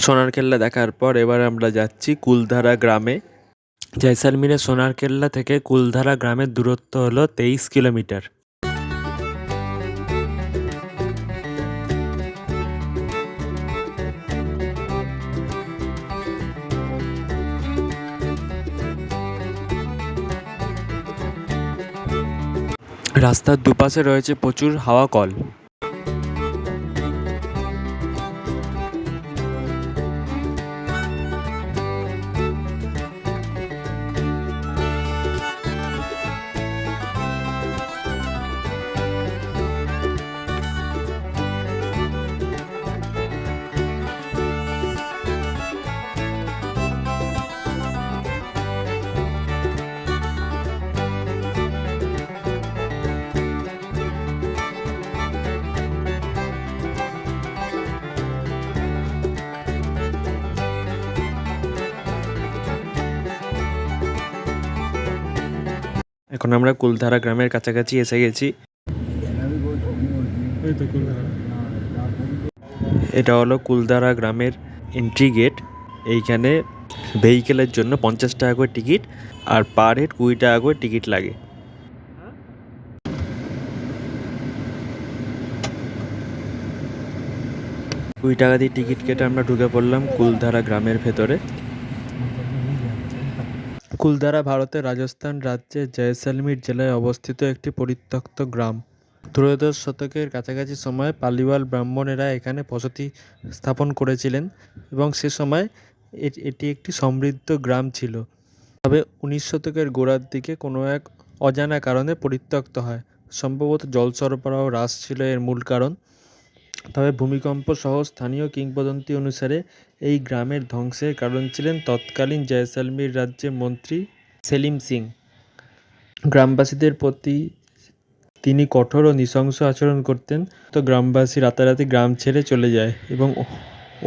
সোনার কেল্লা দেখার পর এবার আমরা যাচ্ছি কুলধারা গ্রামে। জয়সালমীরের সোনার কেল্লা থেকে কুলধারা গ্রামের দূরত্ব হলো 23 কিলোমিটার। রাস্তার দুপাশে রয়েছে প্রচুর হাওয়া কল। এখন আমরা কুলধারা গ্রামের কাছাকাছি এসে গেছি। এটা হলো কুলধারা গ্রামের এন্ট্রি গেট। এইখানে ভেহিকেলের জন্য 50 টাকা করে টিকিট আর পার হেড 20 টাকা করে টিকিট লাগে। 20 টাকা দিয়ে টিকিট কেটে আমরা ঢুকে পড়লাম কুলধারা গ্রামের ভেতরে। কুলধারা ভারতের রাজস্থান রাজ্যের জয়সালমীর জেলায় অবস্থিত একটি পরিত্যক্ত গ্রাম। ত্রয়োদশ শতকের কাছাকাছি সময়ে পালিওয়াল ব্রাহ্মণেরা এখানে বসতি স্থাপন করেছিলেন এবং সে সময় এটি একটি সমৃদ্ধ গ্রাম ছিল। তবে 19 শতকের গোড়ার দিকে কোনো এক অজানা কারণে পরিত্যক্ত হয়। সম্ভবত জল সরবরাহ হ্রাস ছিল এর মূল কারণ। তবে ভূমিকম্প সহ স্থানীয় কিংবদন্তি অনুসারে এই গ্রামের ধ্বংসের কারণ ছিলেন তৎকালীন জয়সালমীর রাজ্যের মন্ত্রী সেলিম সিং। গ্রামবাসীদের প্রতি তিনি কঠোর ও নৃশংস আচরণ করতেন, তো গ্রামবাসী রাতারাতি গ্রাম ছেড়ে চলে যায় এবং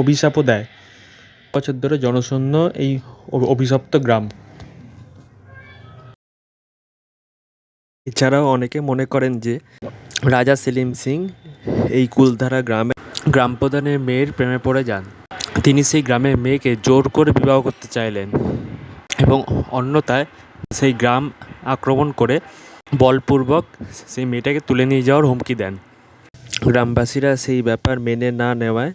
অভিশাপও দেয়। বছর ধরে জনশূন্য এই অভিশপ্ত গ্রাম। এছাড়াও অনেকে মনে করেন যে রাজা সেলিম সিং এই কুলধারা গ্রাম প্রধানের মেয়ের প্রেমে পড়ে যান। তিনি সেই গ্রামের মেয়েকে জোর করে বিবাহ করতে চাইলেন এবং অন্যথায় সেই গ্রাম আক্রমণ করে বলপূর্বক সেই মেয়েটাকে তুলে নিয়ে যাওয়ার হুমকি দেন। গ্রামবাসীরা সেই ব্যাপার মেনে না নেওয়ায়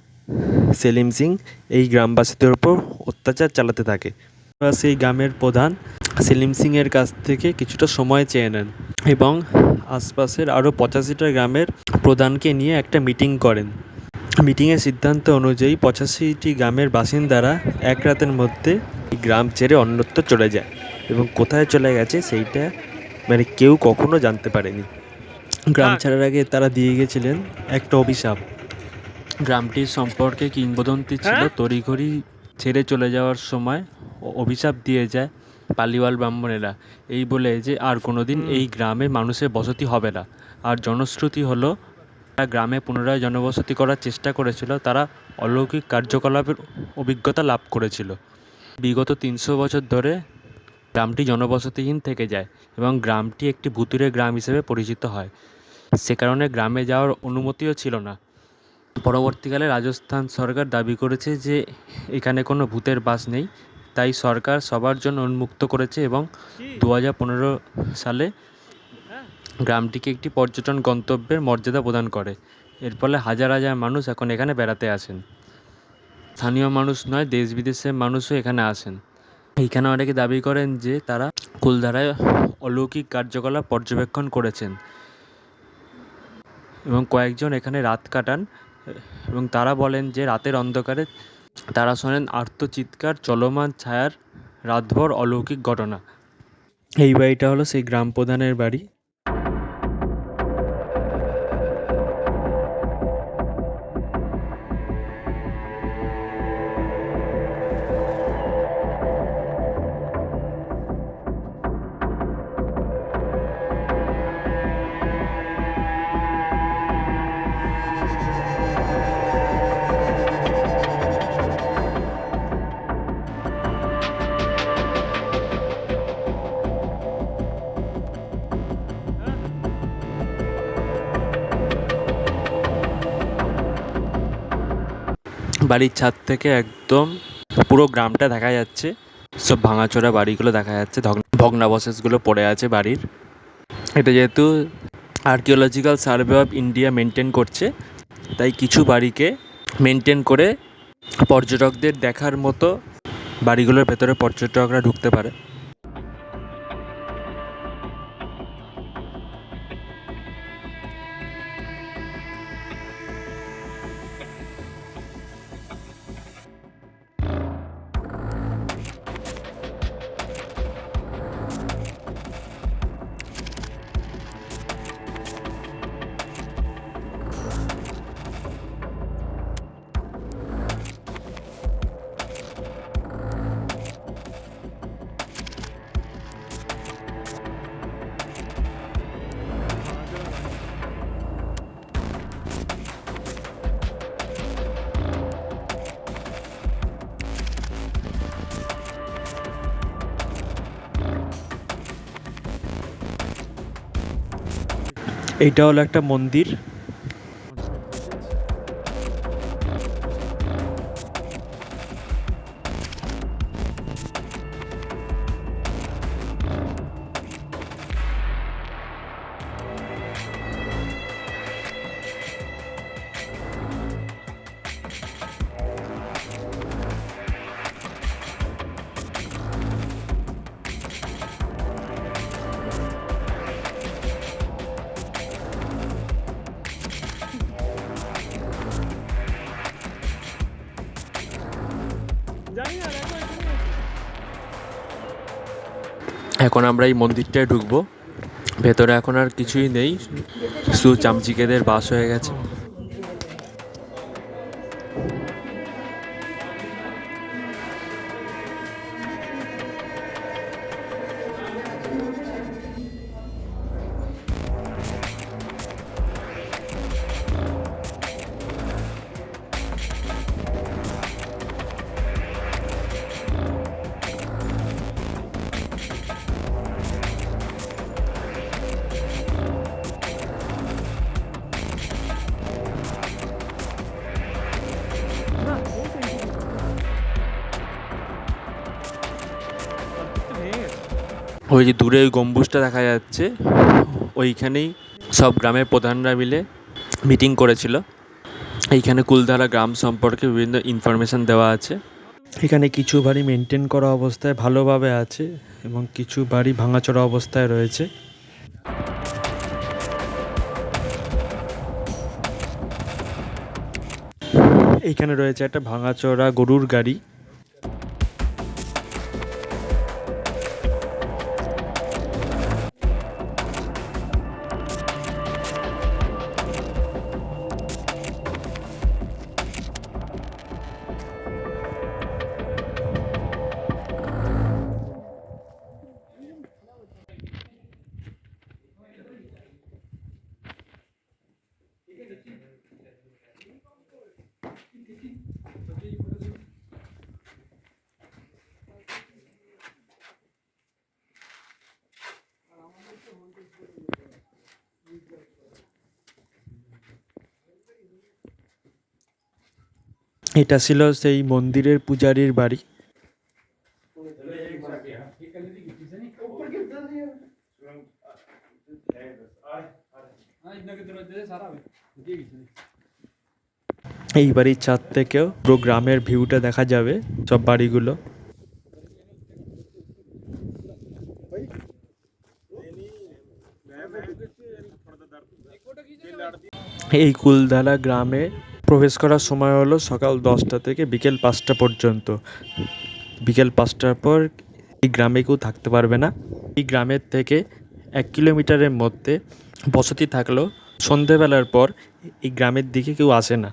সেলিম সিং এই গ্রামবাসীদের উপর অত্যাচার চালাতে থাকে। সেই গ্রামের প্রধান সেলিম সিংয়ের কাছ থেকে কিছুটা সময় চেয়ে নেন এবং আশপাশের আরও 85টা গ্রামের প্রধানকে নিয়ে একটা মিটিং করেন। মিটিংয়ের সিদ্ধান্ত অনুযায়ী 85টি গ্রামের বাসিন্দারা এক রাতের মধ্যে গ্রাম ছেড়ে অন্যত্র চলে যায় এবং কোথায় চলে গেছে সেইটা কেউ কখনো জানতে পারেনি। গ্রাম ছাড়ার আগে তারা দিয়ে গেছিলেন একটা অভিশাপ। গ্রামটির সম্পর্কে কিংবদন্তি ছিল তড়িঘড়ি ছেড়ে চলে যাওয়ার সময় অভিশাপ দিয়ে যায় পালিওয়াল ব্রাহ্মণেরা, এই বলে যে আর কোনোদিন এই গ্রামে মানুষের বসতি হবে না। আর জনশ্রুতি হলো গ্রামে পুনরায় জনবসতি করার চেষ্টা করেছিল, তারা অলৌকিক কার্যকলাপের অভিজ্ঞতা লাভ করেছিল। বিগত 300 বছর ধরে গ্রামটি জনবসতিহীন থেকে যায় এবং গ্রামটি একটি ভুতুড়ে গ্রাম হিসেবে পরিচিত হয়। সে কারণে গ্রামে যাওয়ার অনুমতিও ছিল না। পরবর্তীকালে রাজস্থান সরকার দাবি করেছে যে এখানে কোনো ভূতের বাস নেই, তাই সরকার সবার জন্য উন্মুক্ত করেছে এবং 2015 সালে গ্রামটিকে একটি পর্যটন গন্তব্যের মর্যাদা প্রদান করে। এর ফলে হাজার হাজার মানুষ এখন এখানে বেড়াতে আসেন। স্থানীয় মানুষ নয়, দেশ বিদেশের মানুষও এখানে আসেন। এইখানে অনেকে দাবি করেন যে তারা কুলধারায় অলৌকিক কার্যকলাপ পর্যবেক্ষণ করেছেন এবং কয়েকজন এখানে রাত কাটান এবং তারা বলেন যে রাতের অন্ধকারে তারা শোনেন আর্তচিৎকার, চলমান ছায়ার, রাতভর অলৌকিক ঘটনা। এই বাড়িটা হলো সেই গ্রাম প্রধানের বাড়ি। বাড়ির ছাদ থেকে একদম পুরো গ্রামটা দেখা যাচ্ছে, সব ভাঙাচোরা বাড়িগুলো দেখা যাচ্ছে, ভগ্নাবশেষগুলো পড়ে আছে বাড়ির। এটা যেহেতু archaeological survey of India maintain করছে, তাই কিছু বাড়িকে মেনটেন করে পর্যটকদের দেখার মতো বাড়িগুলোর ভেতরে পর্যটকরা ঢুকতে পারে। এইটা হলো একটা মন্দির। এখন আমরা এই মন্দিরটায় ঢুকবো। ভেতরে এখন আর কিছুই নেই, শুধু চামচিকেদের বাস হয়ে গেছে। ওই যে দূরে ওই গম্বুজটা দেখা যাচ্ছে, ওইখানেই সব গ্রামের প্রধানরা মিলে মিটিং করেছিল। এইখানে কুলধারা গ্রাম সম্পর্কে বিভিন্ন ইনফরমেশান দেওয়া আছে। এখানে কিছু বাড়ি মেনটেন করা অবস্থায় ভালোভাবে আছে এবং কিছু বাড়ি ভাঙাচোরা অবস্থায় রয়েছে। এইখানে রয়েছে একটা ভাঙাচোরা গরুর গাড়ি। এটা ছিল সেই মন্দিরের পূজারীর বাড়ি। এই বাড়ির ছাদ থেকেও পুরো গ্রামের ভিউটা দেখা যাবে, সব বাড়িগুলো। এই কুলধারা গ্রামে প্রবেশ করার সময় হলো সকাল 10টা থেকে বিকেল 5টা পর্যন্ত। বিকেল 5টার পর এই গ্রামে কেউ থাকতে পারবে না। এই গ্রামের থেকে 1 কিলোমিটারের মধ্যে বসতি থাকলেও সন্ধেবেলার পর এই গ্রামের দিকে কেউ আসে না।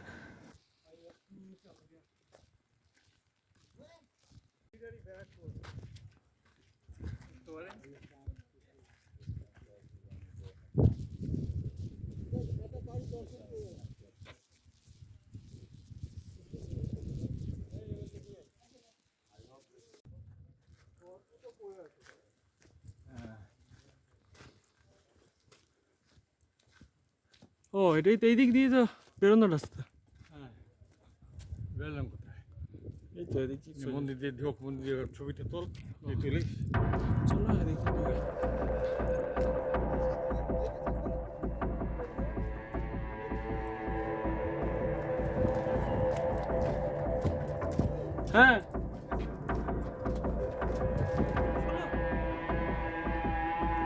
ও এটাই তো এই দিক দিয়ে তো বেরোনোর রাস্তা। হ্যাঁ বেরোলাম। এই তো এদিকে মন্দির দিয়ে ঢোক, মন্দিরের ছবিটা তোল, তুলিস। চলো এদিকে হ্যাঁ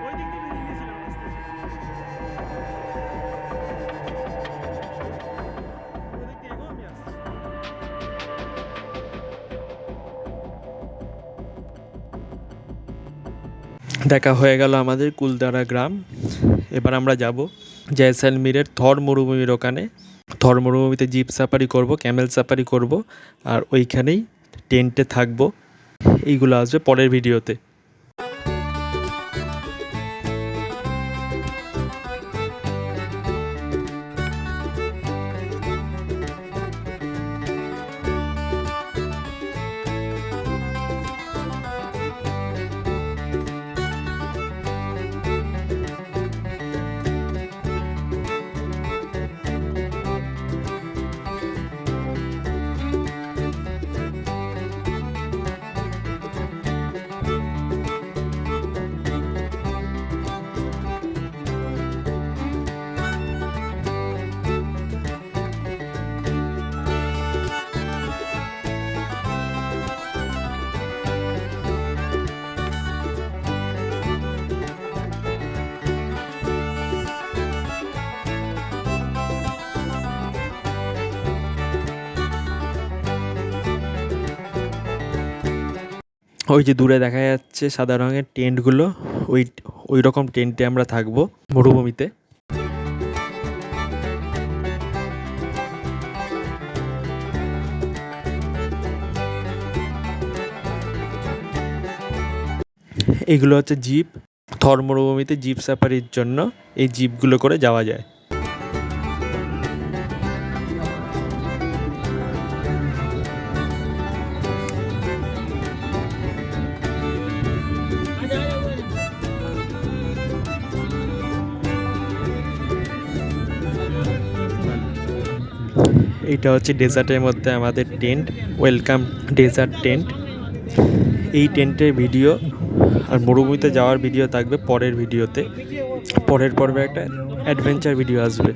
ওই দিক দিয়ে বেরিয়ে গেছিলাম রাস্তা ওই দিক দিয়ে এগো আমি আসছি দেখা হয়ে গেল আমাদের কুলদারা গ্রাম। এবার আমরা যাব জয়সালমীরের থর মরুভূমির ওখানে। থর মরুভূমিতে জিপ সাফারি করব, ক্যামেল সাফারি করব, আর ওইখানেই টেন্টে থাকবো। এইগুলো আসবে পরের ভিডিওতে। ওই যে দূরে দেখা যাচ্ছে সাদা রঙের টেন্টগুলো, ওই ওই রকম টেন্টে আমরা থাকবো মরুভূমিতে। এগুলো হচ্ছে জিপ। থর মরুভূমিতে জিপ সাফারির জন্য এই জিপগুলো করে যাওয়া যায়। এইটা হচ্ছে ডেজার্টের মধ্যে আমাদের টেন্ট, ওয়েলকাম ডেজার্ট টেন্ট। এই টেন্টের ভিডিও আর মরুভূমিতে যাওয়ার ভিডিও থাকবে পরের ভিডিওতে। পরের পর্বে একটা অ্যাডভেঞ্চার ভিডিও আসবে।